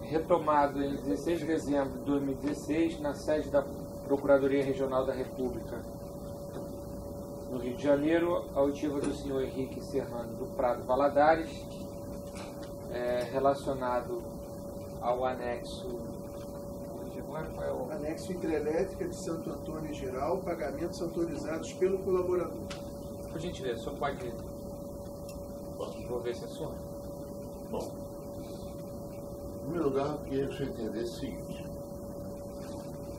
Retomado em 16 de dezembro de 2016, na sede da Procuradoria Regional da República, no Rio de Janeiro, a oitiva do senhor Henrique Serrano do Prado Valadares, relacionado ao anexo... Anexo Hidrelétrica de Santo Antônio Geral, pagamentos autorizados pelo colaborador. Por gentileza, o senhor pode desenvolver esse assunto? Bom, em primeiro lugar, eu queria que você entendesse o seguinte: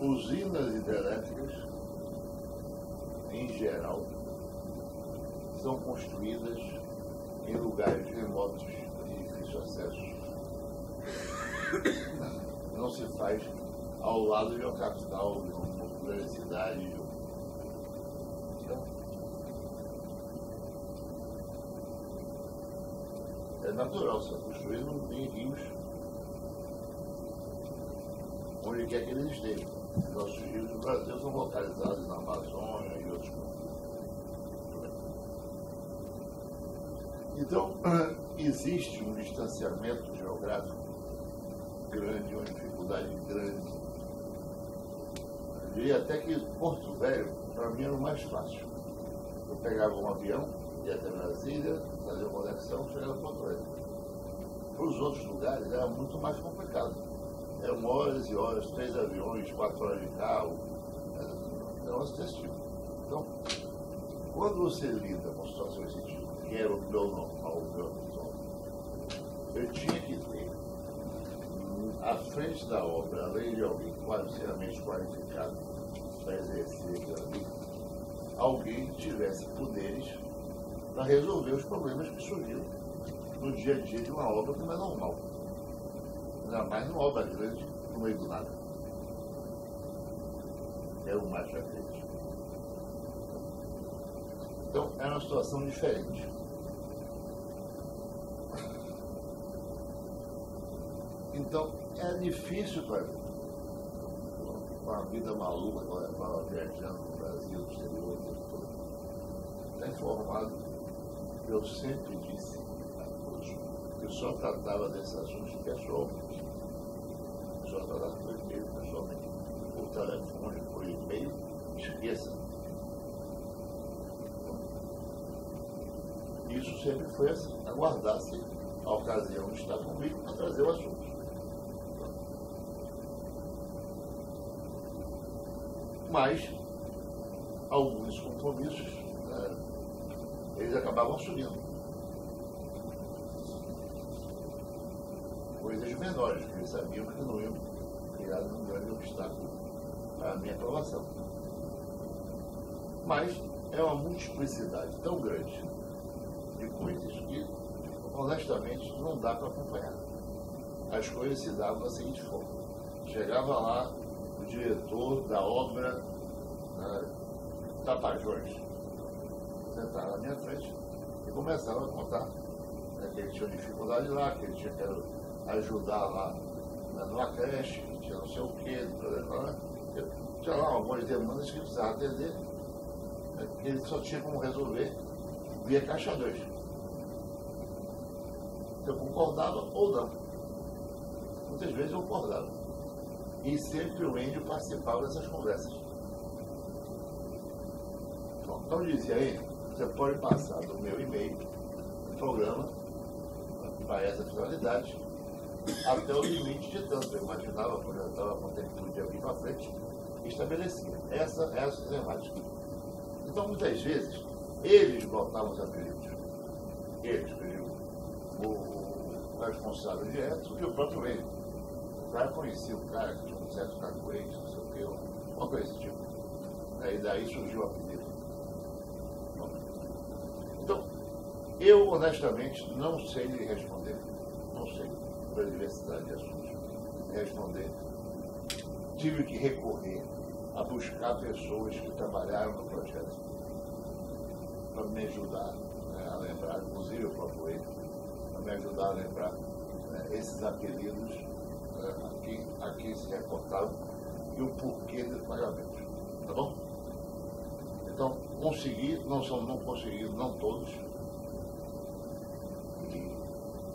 usinas hidrelétricas, em geral, são construídas em lugares remotos de difícil acesso. Não se faz ao lado de uma capital, de uma grande cidade. Então, é natural ser construído em rios, onde quer que eles estejam. Nossos rios do Brasil são localizados na Amazônia e outros pontos. Então, existe um distanciamento geográfico grande, uma dificuldade grande. Eu diria até que Porto Velho, para mim, era o mais fácil. Eu pegava um avião, ia até Brasília, fazia uma conexão, chegava a Porto Velho. Para os outros lugares era muito mais complicado. Eram horas e horas, 3 aviões, 4 horas de carro, negócio desse tipo. Então, quando você lida com situações desse tipo, que era o meu normal, o meu habitual, eu tinha que ter à frente da obra, além de alguém qualificadamente qualificado para exercer aquilo ali, alguém que tivesse poderes para resolver os problemas que surgiram no dia a dia de uma obra que não é normal. Ainda mais numa obra grande, no meio do nada. É o mais frequente. Então, é uma situação diferente. Então, é difícil para mim, com a vida maluca que eu levava viajando no Brasil, no exterior, o tempo todo. Está informado que eu sempre disse a todos que eu só tratava desses assuntos pessoalmente. Eu só tratava por e-mail pessoalmente. Por telefone, por e-mail, esqueça. Isso sempre foi assim, aguardar-se a ocasião de estar comigo para trazer o assunto. Mas alguns compromissos, eles acabavam assumindo. Coisas menores, que eles sabiam que não iam criar um grande obstáculo para a minha aprovação. Mas é uma multiplicidade tão grande de coisas que, honestamente, não dá para acompanhar. As coisas se davam da seguinte forma: chegava lá o diretor da obra Tapajós, sentava na minha frente e começava a contar que ele tinha dificuldade lá, que ele tinha que ajudar lá numa creche, que tinha não sei o quê, tinha lá algumas demandas que precisava atender, que ele só tinha como resolver via Caixa 2. Eu concordava ou não. Muitas vezes eu concordava. E sempre o Enio participava dessas conversas. Bom, então dizia ele, você pode passar do meu e-mail, do programa, para essa finalidade, até o limite de tanto. Eu imaginava, projetava quanto ele podia vir para frente e estabelecia. Essa é a sistemática. Então, muitas vezes, eles botavam os apelidos. Eles, eu digo, o responsável direto e o próprio Enio. O cara conhecia o cara que tinha um certo cacoete, não sei o quê, uma coisa desse tipo. Aí daí surgiu o apelido. Então, eu honestamente não sei lhe responder. Não sei, pela diversidade de assuntos, responder. Tive que recorrer a buscar pessoas que trabalharam no projeto para me ajudar a lembrar, inclusive o próprio ele, para me ajudar a lembrar esses apelidos a quem se reportavam e o porquê do pagamento. Tá bom? Então, consegui, não consegui, não todos. E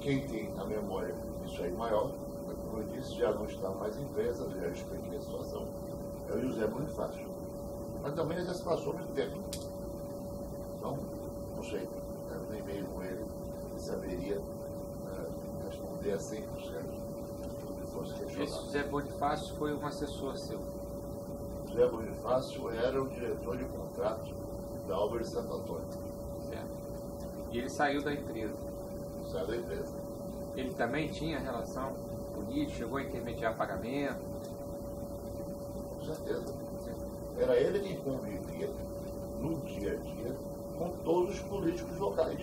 quem tem a memória de isso aí maior, como eu disse, já não está mais em empresa, já expliquei a situação, é o José Bonifácio. Mas também já se passou muito tempo. Então, não sei, eu nem meio com ele, saberia responder a 100% do que fosse questionado. Esse José Bonifácio foi um assessor seu? José Bonifácio era o diretor de contrato da obra de Santo Antônio. Certo. E ele saiu da empresa? Saiu da empresa. Ele também tinha relação política, chegou a intermediar pagamento? Com certeza. Era ele quem convivia no dia a dia com todos os políticos locais.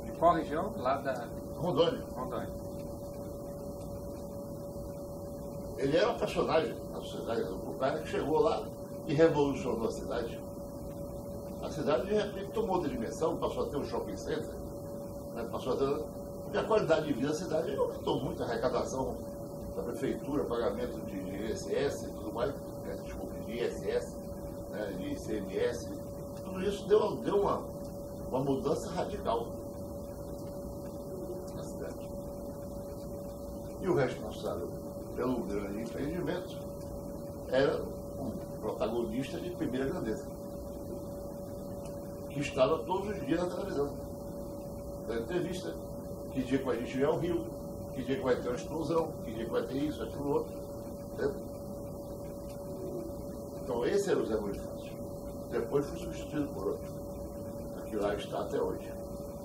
De qual região? Lá da Rondônia. Rondônia. Ele era um personagem na sociedade, o cara que chegou lá e revolucionou a cidade. A cidade, de repente, tomou de dimensão, passou a ter um shopping center, né? Passou a ter... E a qualidade de vida da cidade aumentou muito, a arrecadação da prefeitura, pagamento de ISS e tudo mais, né? Desculpa, de ISS, né? De ICMS, tudo isso deu uma mudança radical na cidade. E o responsável pelo grande empreendimento era um protagonista de primeira grandeza, que estava todos os dias na televisão, da entrevista, que dia que a gente ir ao Rio, que dia que vai ter uma explosão, que dia que vai ter isso, aquilo outro. Entendeu? Então esse era o Zé Bonifácio. Depois foi substituído por outro, que lá está até hoje.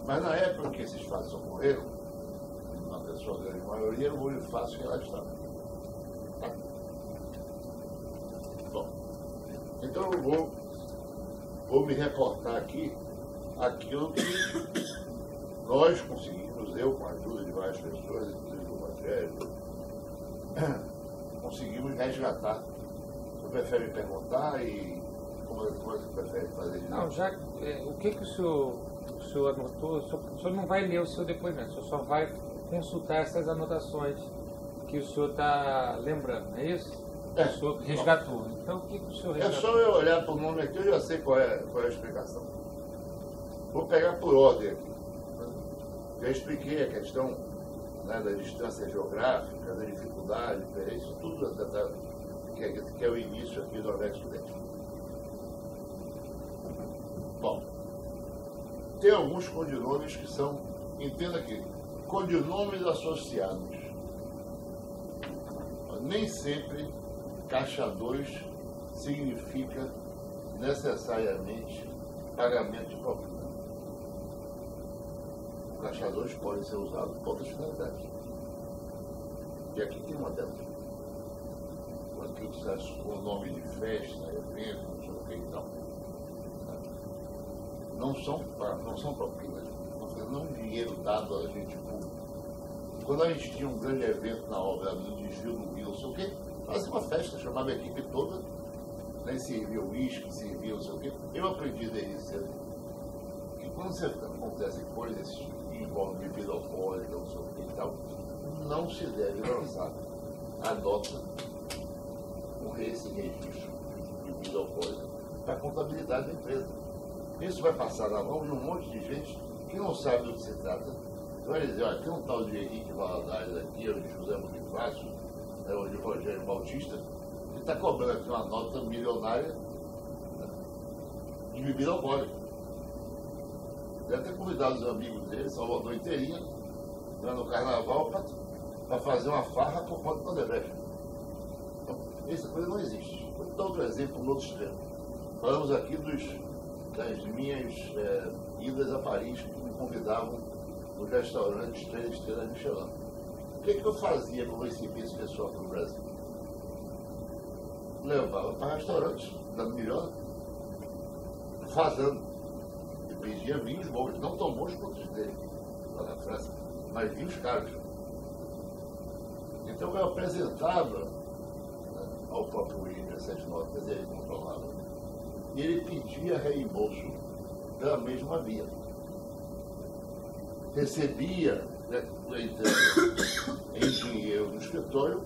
Mas na época que esses fatos ocorreram, na sua grande maioria, era o Bonifácio que lá estava. Tá? Bom, então eu vou me reportar aqui aquilo que nós conseguimos, eu com a ajuda de várias pessoas, inclusive do Rogério, conseguimos resgatar. Você prefere perguntar e como é que você prefere fazer isso? Não, já o que o senhor anotou, o senhor não vai ler o seu depoimento, o senhor só vai consultar essas anotações que o senhor está lembrando, não é isso? O senhor resgatou. Então, o que o senhor resgatou? É só eu olhar para o nome aqui, eu já sei qual é a explicação. Vou pegar por ordem aqui. Já expliquei a questão, né, da distância geográfica, da dificuldade, isso tudo que é o início aqui do anexo 10. Bom, tem alguns codinomes que são, entenda aqui, codinomes associados. Nem sempre Caixa 2 significa necessariamente pagamento de propina. O Caixa 2 pode ser usado por outras finalidades. E aqui tem uma delas. Aqui com o nome de festa, evento, não sei o que e tal. Não são propinas. Não é dinheiro dado a gente público. Quando a gente tinha um grande evento na obra, no desvio do Rio, não sei o quê, fazia uma festa, chamava a equipe toda, né, servia uísque, servia não sei o quê. Eu aprendi desde cedo que quando você acontece coisas que envolvem bebida alcoólica, não sei o quê e tal, não se deve lançar a nota com esse registro de bebida alcoólica para a contabilidade da empresa. Isso vai passar na mão de um monte de gente que não sabe do que se trata. Vai dizer, olha, tem um tal de Henrique Valadares aqui, ou de José Bonifácio, ou de Rogério Bautista, que está cobrando aqui uma nota milionária, né, de bebida alcoólica. Deve ter convidado os amigos dele, Salvador inteirinha, né, no carnaval, para fazer uma farra por conta do Odebrecht. Então, essa coisa não existe. Vou dar outro exemplo no outro extremo. Falamos aqui das minhas idas a Paris, que me convidavam nos restaurantes 3 estrelas Michelin. O que eu fazia para receber esse pessoal para o Brasil? Levava para restaurantes da melhor, fazendo. E pedia vinhos bons, não tão bons quanto os dele, lá na França, mas vinhos caros. Então eu apresentava, né, ao próprio William essas notas, ele controlava. E ele pedia reembolso pela mesma via. Recebia, né, em dinheiro no escritório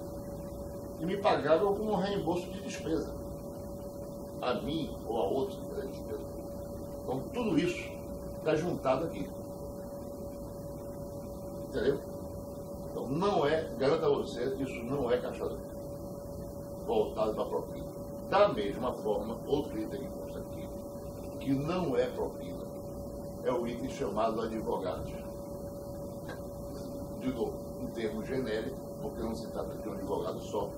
e me pagava como um reembolso de despesa. A mim ou a outro de despesa. Então tudo isso está juntado aqui. Entendeu? Então não é, garanto a você, isso não é caixa voltado para a propina. Da mesma forma, outro item que consta aqui, que não é propina, é o item chamado advogados. De novo, um termo genérico, porque não se trata de um advogado só.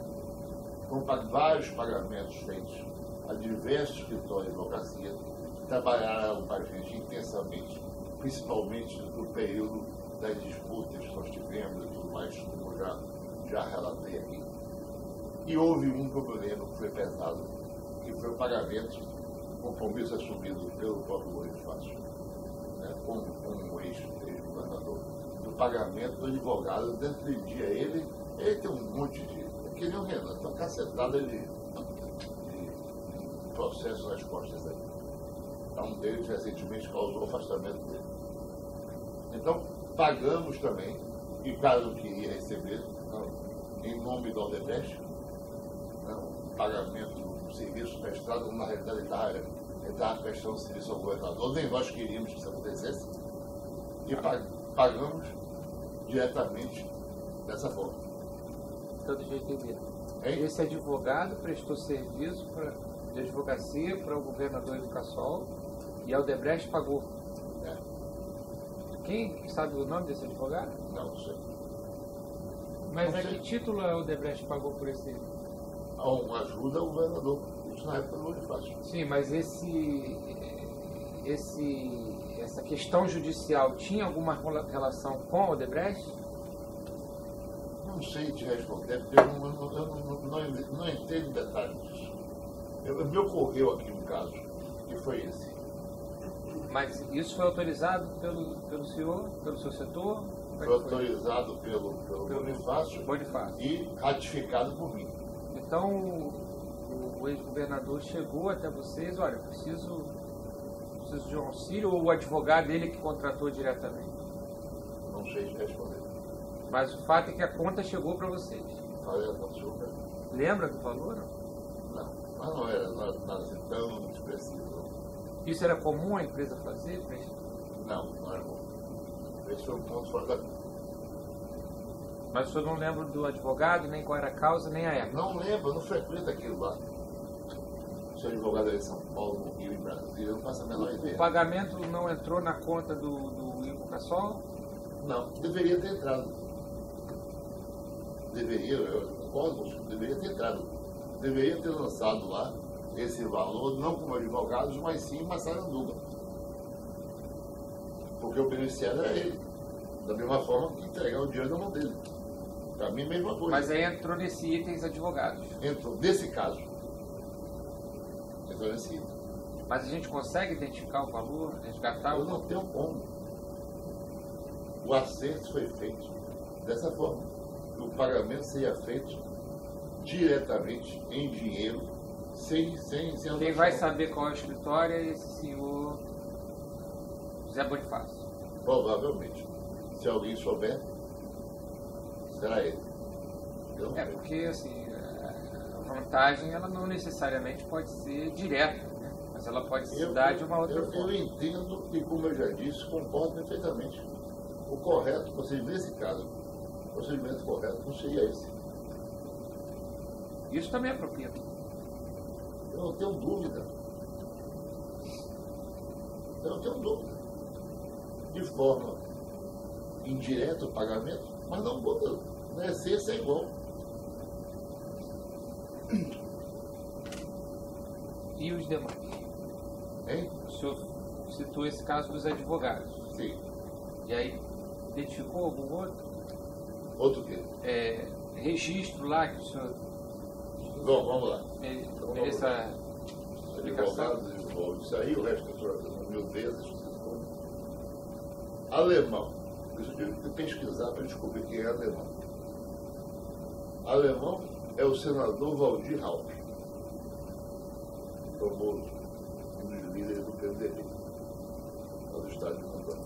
Foram vários pagamentos feitos a diversos escritórios de advocacia que trabalharam com a gente intensamente, principalmente no período das disputas que nós tivemos e tudo mais, como já relatei aqui. E houve um que eu me lembro que foi pesado, que foi o pagamento, compromisso assumido pelo próprio Bonifácio, né, como ex-governador, do pagamento do advogado. Dentro do dia, ele tem um monte de... É que nem o Renan, uma cacetada de processo nas costas aí. Um deles recentemente causou o afastamento dele. Então, pagamos também, e caso não queria receber, em nome do Odebrecht, pagamento do serviço prestado, na realidade ele estava prestando serviço ao governador, nem nós queríamos que isso acontecesse, e pagamos diretamente dessa forma. Então, deixa eu entender. Esse advogado prestou serviço de advocacia para o governador do Cassol e a Odebrecht pagou. Quem sabe o nome desse advogado? Não sei. Mas a que título a Odebrecht pagou por esse? Uma ajuda ao governador. Isso na época do Bonifácio. Sim, mas essa questão judicial tinha alguma relação com a Odebrecht? Não sei te responder, porque eu não entendo detalhes disso. Me ocorreu aqui um caso, que foi esse. Mas isso foi autorizado pelo senhor, pelo seu setor? Foi autorizado pelo Bonifácio e ratificado por mim. Então, o ex-governador chegou até vocês, olha, preciso de um auxílio, ou o advogado dele que contratou diretamente? Não sei te responder. Mas o fato é que a conta chegou para vocês. Lembra do valor? Não, mas não era nada assim tão expressivo. Isso era comum a empresa fazer? Não era comum. Esse foi um ponto fora da... Mas o senhor não lembra do advogado, nem qual era a causa, nem a época? Não lembro, não frequento aquilo lá. Se o advogado era em São Paulo, no Rio, em Brasília, eu não faço a menor ideia. O pagamento não entrou na conta do Ivo Cassol? Não, deveria ter entrado. Eu concordo, deveria ter entrado. Deveria ter lançado lá esse valor, não como advogados, mas sim uma saranduba. Porque o beneficiário era ele. Da mesma forma que entregar o dinheiro na mão dele. Para mim, a mesma coisa. Mas aí entrou nesse item os advogados? Entrou, nesse caso. Entrou nesse item. Mas a gente consegue identificar o valor, resgatar o valor? Eu não tenho como. O acerto foi feito dessa forma. O pagamento seria feito diretamente em dinheiro, sem Quem vai saber qual é o escritório é esse senhor José Bonifácio. Provavelmente. Se alguém souber, será ele. Porque assim, a vantagem ela não necessariamente pode ser direta, né? Mas ela pode se dar de uma outra forma. Eu entendo e, como eu já disse, concordo perfeitamente. O correto, nesse caso, o procedimento correto não seria esse. Isso também é propina. Eu não tenho dúvida. De forma indireta o pagamento, mas não muda. Na essência é igual. E os demais? Hein? O senhor citou esse caso dos advogados. Sim. E aí, identificou algum outro? Outro o quê? Registro lá que o senhor... Bom, vamos lá. Essa explicação. Isso aí, o resto das 1000 vezes. Alemão. Isso eu tive que pesquisar para descobrir quem é alemão. Alemão é o senador Valdir Raupp, famoso, um dos líderes do PMDB, lá do estado de Rondônia.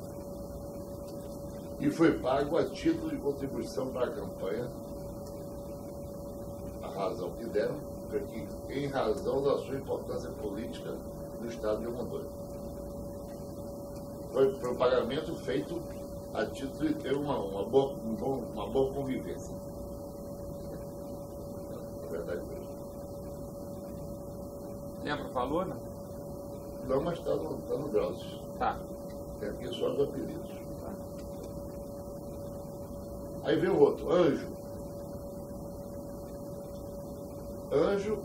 E foi pago a título de contribuição para a campanha. A razão que deram foi que, em razão da sua importância política no estado de Rondônia. Foi um pagamento feito a título de ter uma boa convivência. Na verdade mesmo. Lembra o valor, não? Não, mas está no Drauzio. Tá. Tem aqui só os apelidos. Tá. Aí vem o outro, Anjo. Anjo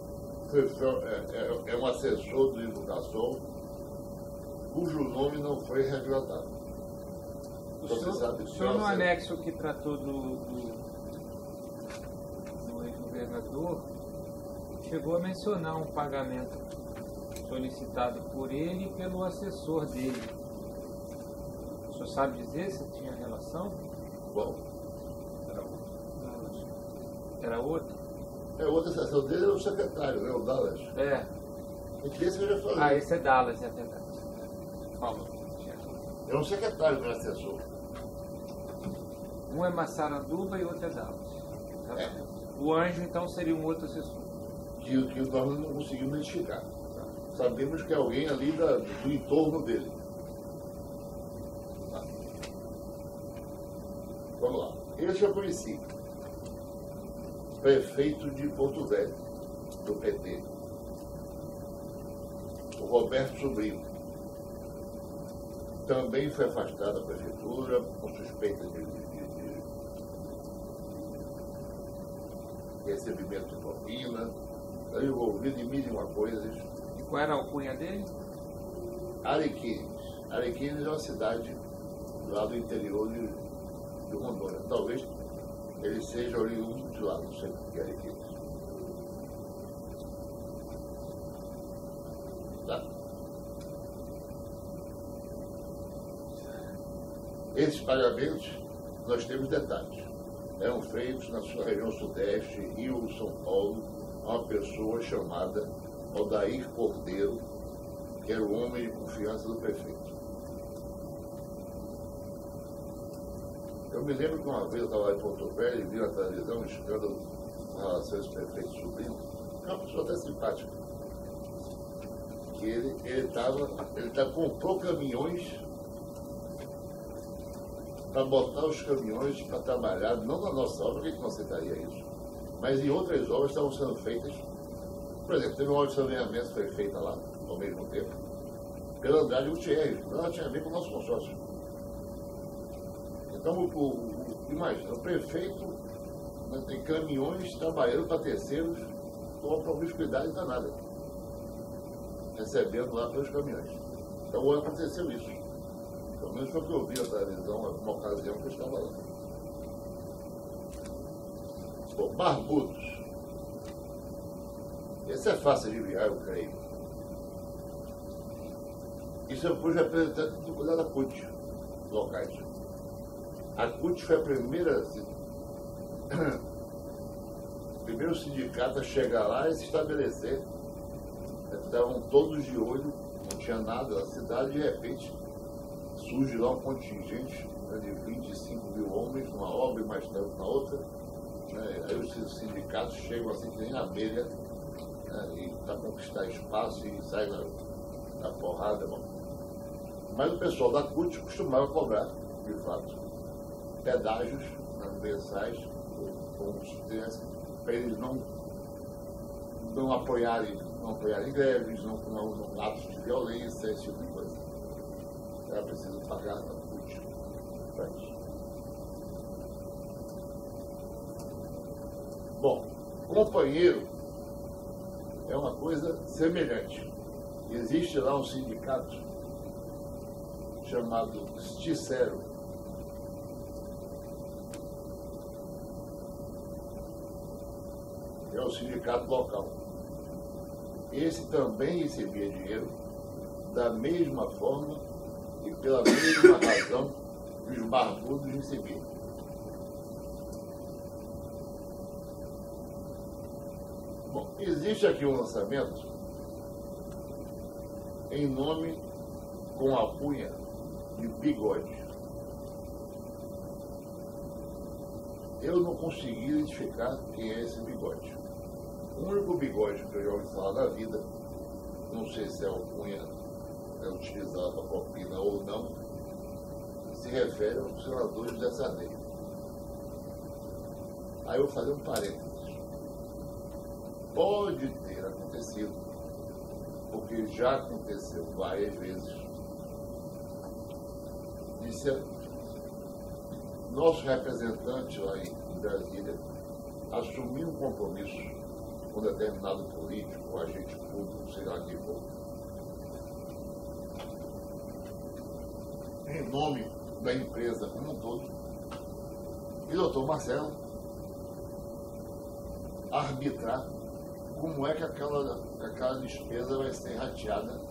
é um assessor do Educação cujo nome não foi revelado. O senhor no anexo que tratou do ex-governador chegou a mencionar um pagamento solicitado por ele e pelo assessor dele. O senhor sabe dizer se tinha relação? Bom, Era outro? Outra assessor dele é o secretário, né? O Dallas. É. Esse eu já falei. Ah, esse é Dallas, é verdade. Falou. É um secretário, não é assessor. Um é Massaranduba e outro é Dallas. É. O Anjo, então, seria um outro assessor. Que nós não conseguimos identificar. Sabemos que é alguém ali do entorno dele. Tá. Vamos lá. Esse eu conheci. Prefeito de Porto Velho, do PT. O Roberto Sobrinho. Também foi afastado da prefeitura com suspeita de recebimento de propina, está envolvido em mil e uma coisas. E qual era a alcunha dele? Arequiles. Arequiles é uma cidade lá do interior de Rondônia. Talvez ele seja oriundo de lá, não sei o que é Arequiles. Tá? Esses pagamentos, nós temos detalhes. Eram feitos na sua região sudeste, Rio, São Paulo, a uma pessoa chamada Odair Cordeiro, que era o homem de confiança do prefeito. Eu me lembro que uma vez eu estava lá em Porto Velho e vi na televisão um escândalo com relação a esse prefeito Sobrinho, que é uma pessoa até simpática. Que ele comprou caminhões para botar os caminhões para trabalhar, não na nossa obra, que a gente não aceitaria isso, mas em outras obras estavam sendo feitas. Por exemplo, teve uma obra de saneamento que foi feita lá, ao mesmo tempo, pela Andrade Gutierrez, ela tinha a ver com o nosso consórcio. Então, imagina, o prefeito tem caminhões trabalhando para terceiros com uma promiscuidade danada, recebendo lá pelos caminhões. Então, aconteceu isso. Pelo menos foi o que eu vi na televisão, uma ocasião que eu estava lá. Bom, Barbudos. Esse é fácil de enviar, eu creio. Isso eu fui representante do cuidado da CUT, locais. A CUT foi a primeiro sindicato a chegar lá e se estabelecer. Estavam todos de olho, não tinha nada na cidade, de repente surge lá um contingente de 25 mil homens numa obra e mais tanto na outra. Aí os sindicatos chegam assim que nem abelha, e para conquistar espaço e sai na porrada. Bom. Mas o pessoal da CUT costumava cobrar, de fato, pedágios mensais, para eles não apoiarem greves, não atos de violência, esse tipo de coisa. Era preciso pagar na CUT para isso. Bom, companheiro é uma coisa semelhante. Existe lá um sindicato chamado Sticero. É o sindicato local. Esse também recebia dinheiro da mesma forma e pela mesma razão que os barbudos recebiam. Bom, existe aqui um lançamento em nome com a alcunha de Bigode. Eu não consegui identificar quem é esse Bigode. O único bigode que eu já ouvi falar na vida, não sei se a alcunha é utilizada para propina ou não, se refere ao senador José Sarney. Aí eu vou fazer um parênteses. Pode ter acontecido, porque já aconteceu várias vezes, nosso representante lá em Brasília assumir um compromisso com determinado político, agente público, sei lá quem for, em nome da empresa como um todo, e o doutor Marcelo arbitrar como é que aquela despesa vai ser rateada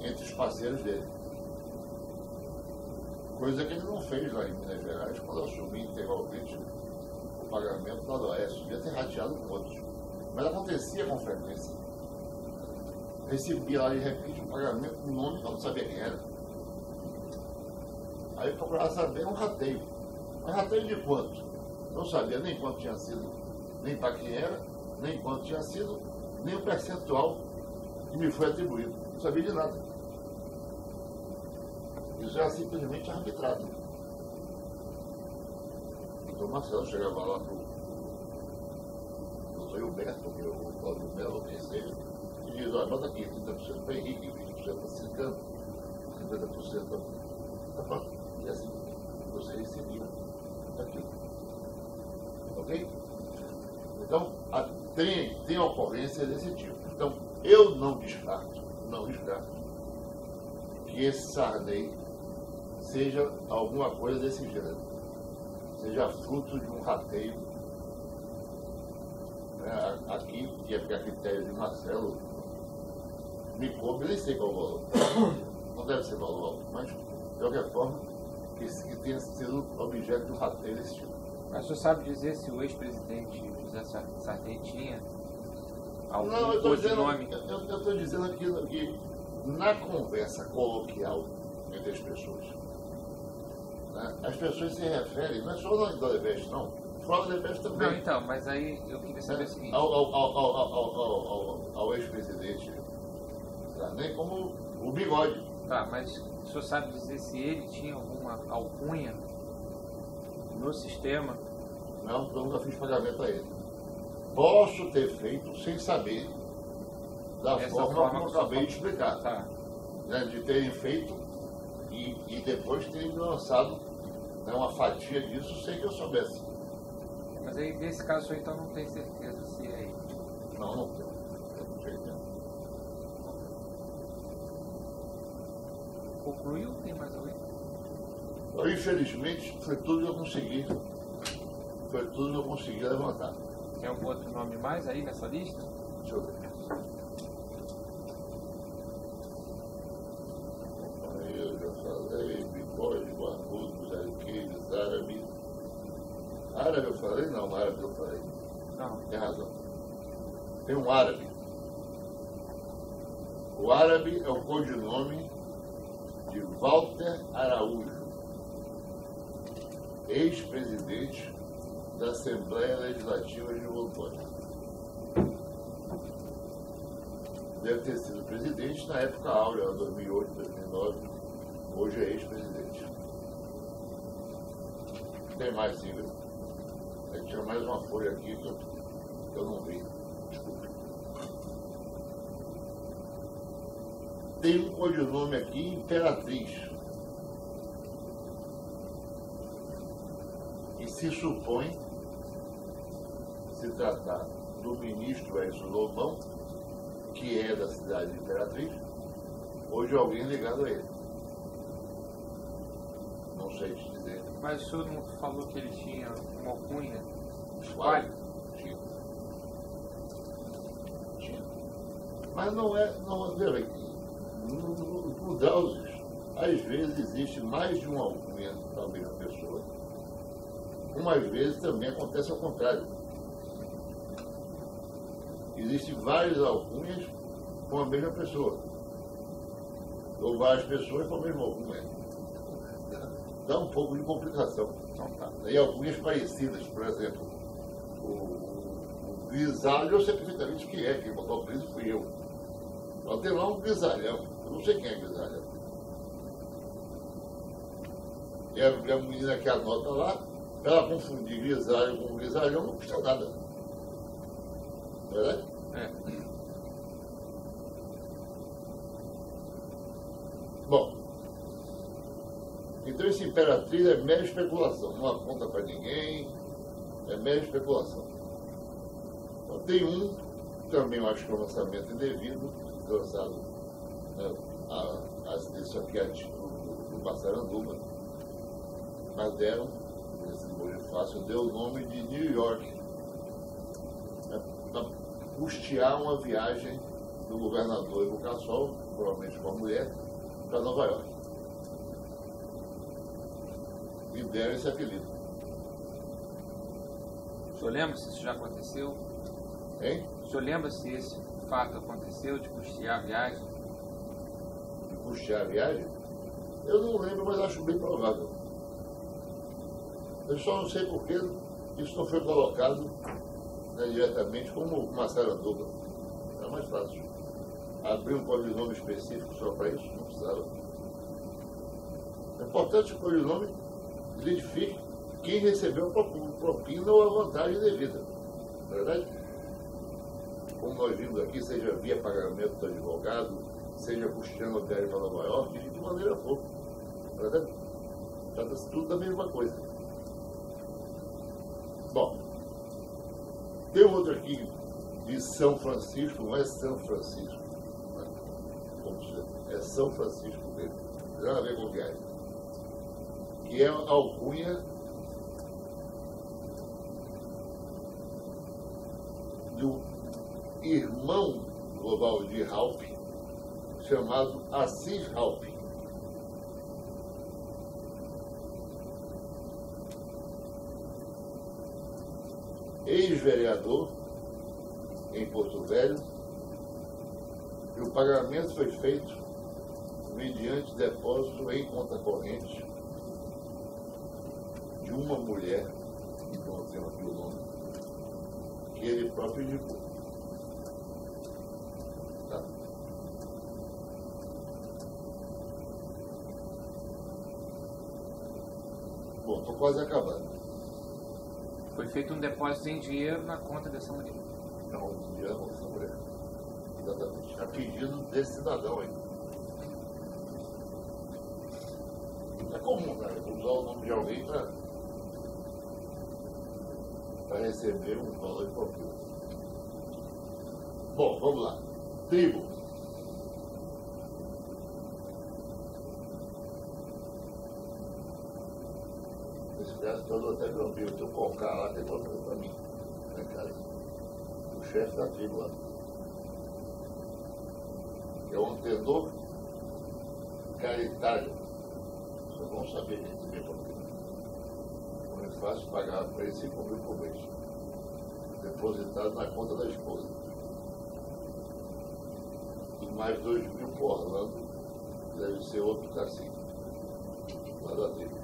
entre os parceiros dele. Coisa que ele não fez lá em Minas Gerais, quando assumiu integralmente o pagamento da Oeste. Devia ter rateado com outros. Mas acontecia com frequência. Recebia lá de repente um pagamento com nome que eu não sabia quem era. Aí eu procurava saber um rateio. Mas rateio de quanto? Não sabia nem quanto tinha sido, nem para quem era, nem quanto tinha sido, nem o percentual que me foi atribuído. Não sabia de nada. Isso era simplesmente arbitrado. Então Marcelo chegava lá para o doutor Hilberto, que é o Cláudio Melo, quem seja, e diz, olha, bota aqui 30% para Henrique, 20% para Cicano, 50% para pronto. E assim você recebia aquilo. Ok? Então, tem ocorrência desse tipo. Então, eu não descarto que esse Sarney seja alguma coisa desse gênero, seja fruto de um rateio, né, aqui, que é a critério de Marcelo, me coube, nem sei qual o valor, não deve ser valor alto, mas de qualquer forma, que tenha sido objeto de um rateio desse tipo. Mas você sabe dizer se o ex-presidente José Sarney tinha algum nome? Eu estou dizendo aquilo que na conversa coloquial entre as pessoas, né, as pessoas se referem, não é só na Odebrecht, não, fora da Odebrecht também. Não, então, mas aí eu queria saber o seguinte. Ao ex-presidente Sarney como o Bigode. Tá, mas o senhor sabe dizer se ele tinha alguma alcunha no sistema? Não, eu nunca fiz pagamento a ele. Posso ter feito sem saber da forma como eu acabei de explicar. Tá. Né, de terem feito e depois terem lançado, né, uma fatia disso sem que eu soubesse. Mas aí, nesse caso, o senhor então não tem certeza se é ele? Não tenho. Concluiu? Tem mais alguém? Infelizmente, foi tudo que eu consegui. Foi tudo que eu consegui levantar. Tem algum outro nome mais aí nessa lista? Deixa eu ver. Aí eu já falei, Bigode, Barbudo, Zé Queiros, Árabe. Árabe eu falei? Não, árabe eu falei. Não. Tem razão. Tem um árabe. O árabe é o codinome de Walter Araújo, ex-presidente da Assembleia Legislativa de Rondônia. Deve ter sido presidente na época áurea, 2008, 2009. Hoje é ex-presidente. Tem mais, sim, viu? Tinha mais uma folha aqui que eu não vi. Desculpe. Tem um codinome aqui, Imperatriz. E se supõe se tratar do ministro Edson Lobão, que é da cidade de Imperatriz, ou de alguém ligado a ele. Não sei te dizer. Mas o senhor não falou que ele tinha uma alcunha? Claro. Tinha. Mas não é, veja bem, no Drauzes, às vezes existe mais de uma alcunha da mesma pessoa. Umas vezes também acontece ao contrário. Existem várias alcunhas com a mesma pessoa. Ou várias pessoas com a mesma alcunha. Dá um pouco de complicação. Então tá. E alcunhas parecidas, por exemplo, o grisalho, eu sei perfeitamente quem é, quem botou o apelido fui eu. Mas tem lá um grisalhão, eu não sei quem é grisalhão. E a menina que anota lá, ela confundir grisalho com grisalhão não custa nada. Não é verdade? É. Bom, então esse Imperatriz é mera especulação, não aponta para ninguém, é mera especulação. Então, tem um, também eu acho que é um lançamento indevido, lançado, né, isso aqui é do Massaranduba, mas deram, esse Bonifácio deu o nome de New York, né, para custear uma viagem do governador Ivo Cassol, provavelmente com a mulher, para Nova York. E deram esse apelido. O senhor lembra se isso já aconteceu? Hein? O senhor lembra se esse fato aconteceu, de custear a viagem? De custear a viagem? Eu não lembro, mas acho bem provável. Eu só não sei por que isso não foi colocado, né, diretamente como Massaranduba. É mais fácil. Abrir um codinome específico só para isso, não precisava. É importante que o codinome identifique quem recebeu a propina ou a vantagem devida. Não é verdade? Como nós vimos aqui, seja via pagamento do advogado, seja custeando a viagem para Nova York, de que maneira for. Não é verdade? Trata-se tudo da mesma coisa. Bom, tem um outro aqui de São Francisco, não é São Francisco. É São Francisco mesmo, não tem nada a ver com viagem, que é a alcunha do irmão do Valdir Raupp, chamado Assis Raupp. Ex-vereador em Porto Velho, e o pagamento foi feito mediante depósito em conta corrente de uma mulher, que não tenho aqui o nome, que ele próprio indicou. Tá? Bom, estou quase acabando. Foi feito um depósito em dinheiro na conta dessa mulher. Não, dinheiro não, essa mulher. Exatamente. A pedido desse cidadão aí. É comum, né? Usar o nome de alguém para receber um valor de propina. Bom, vamos lá. Tribo. Esse caso todo até meu amigo, se eu colocar lá, tem problema para mim. Né, cara? O chefe da tribo lá. É um tenor caritário. Vocês vão saber disso mesmo. Não é fácil pagar para ele 5 mil por mês. Depositado na conta da esposa. E mais 2 mil por Orlando, deve ser outro cacique. Lá da tribo.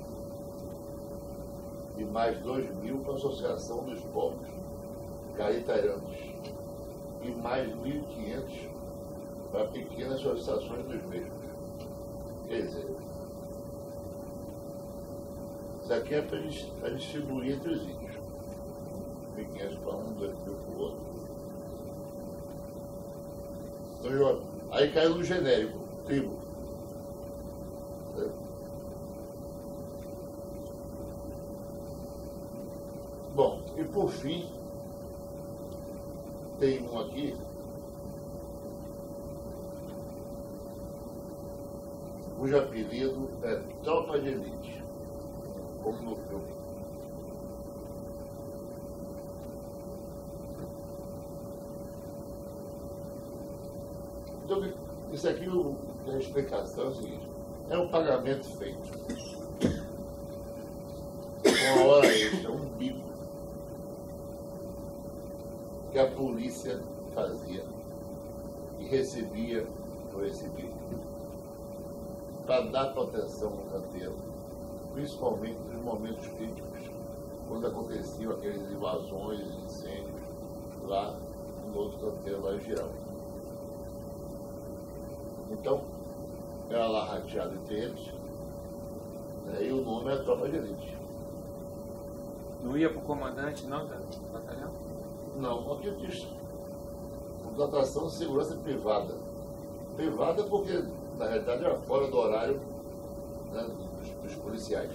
E mais 2 mil para a Associação dos Povos Caritarianos. E mais 1.500 para pequenas associações dos mesmos. Quer dizer, isso aqui é para distribuir entre os índios. 1.500 para um, 2 mil para o outro. Então, aí caiu no genérico, tribo. Certo? Bom, e por fim, tem um aqui cujo apelido é Tropa de Elite, como no filme. Então, isso aqui, a explicação é o seguinte: é um pagamento feito com a hora extra, um bico que a polícia fazia e recebia por esse bico, para dar proteção no canteiro, principalmente nos momentos críticos, quando aconteciam aquelas invasões, incêndios lá no outro canteiro, lá em Giral. Então, era lá rateado entre eles, E o nome é a tropa de elite. Não ia para o comandante, não, do batalhão? Não, porque eu disse contratação de segurança privada. Privada porque, na realidade, era fora do horário, né, dos policiais.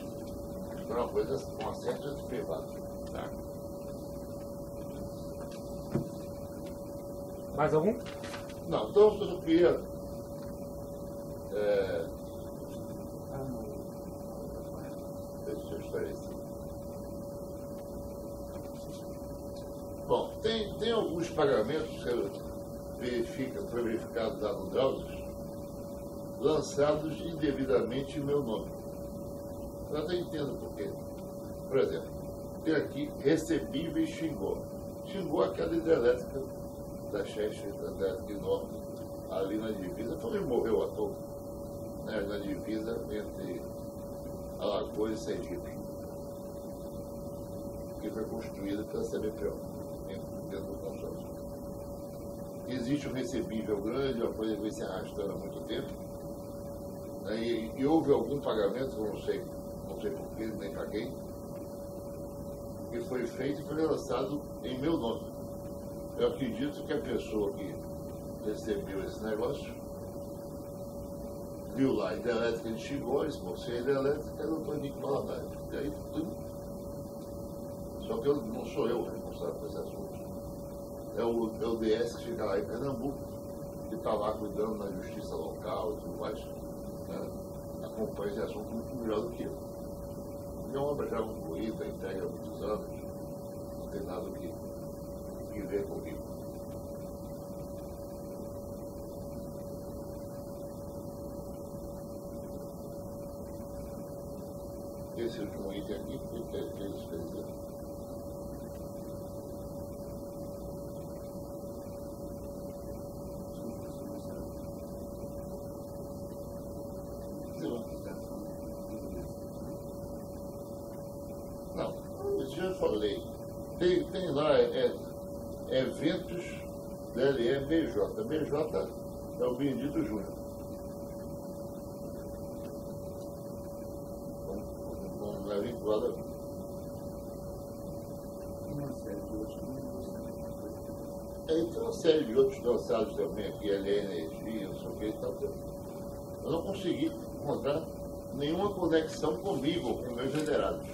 Foi uma coisa com uma certa privada. Tá. Mais algum? Não, então eu queria. Deixa eu esclarecer. Bom, tem alguns pagamentos que foi verificado lá no Drauzes, lançados indevidamente em meu nome. Eu até entendo por quê. Por exemplo, tem aqui recebíveis Xingó. Xingó é aquela hidrelétrica da Cheste, da hidrelétrica Norte, ali na divisa, foi onde morreu à toa, né, na divisa entre Alagoas e Sergipe, que foi construída pela CBPO, dentro do consórcio. Existe um recebível grande, uma coisa que vem se arrastando há muito tempo, né, e houve algum pagamento, não sei porquê, nem para quem, que foi feito e foi lançado em meu nome. Eu acredito que a pessoa que recebeu esse negócio viu lá a hidrelétrica de Xingó, se a hidrelétrica é o Dr. Henrique Valadares. E aí tudo. Só que não sou eu responsável por esse assunto. É o DS que fica lá em Pernambuco, que está lá cuidando da justiça local e tudo mais, né? Acompanha esse assunto muito melhor do que eu. Minha obra já concluída, entregue há muitos anos, não tem nada que ver comigo. Esse último item aqui, o que eles fizeram? Não, isso já falei. Tem lá eventos DLE BJ. BJ é o Benedito Júnior. Não é vinculado a mim. Tem uma série de outros lançados também aqui, LE Energia, não sei o que e tal. Eu não consegui encontrar nenhuma conexão comigo, com meus generados.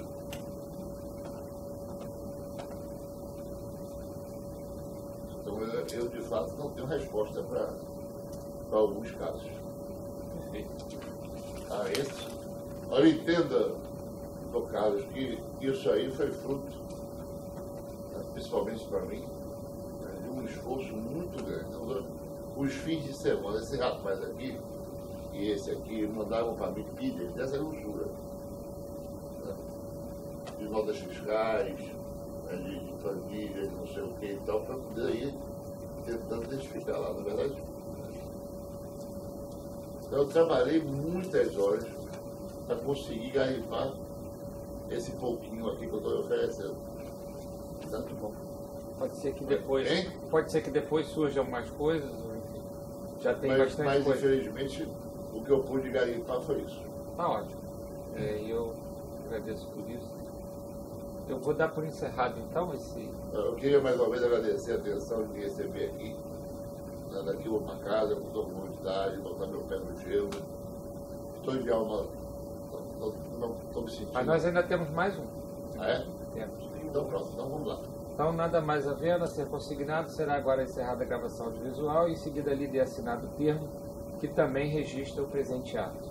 Então eu de fato não tenho resposta para alguns casos. Esse. Olha, entenda, Dr. Carlos, que isso aí foi fruto, principalmente para mim, de um esforço muito grande. Os fins de semana, esse rapaz aqui e esse aqui mandavam para mim pilhas dessa grossura, né? De notas fiscais, né? de famílias, não sei o que e tal, para poder ir tentando identificar lá, na verdade. Então, eu trabalhei muitas horas para conseguir garimpar esse pouquinho aqui que eu estou oferecendo. Tanto bom. Pode ser que depois surjam mais coisas, já tem bastante mas coisa. Infelizmente, o que eu pude garimpar foi isso. Tá ótimo. Eu agradeço por isso. Eu vou dar por encerrado então esse. Eu queria mais uma vez agradecer a atenção de me receber aqui. Daqui eu vou para casa, com toda comunidade, botar meu pé no gelo. Estou de alma. Não estou me sentindo. Mas nós ainda temos mais um. Ah, é? Temos. Então pronto, então vamos lá. Então, nada mais havendo a ser consignado, será agora encerrada a gravação audiovisual e em seguida lido e assinado o termo, que também registra o presente ato.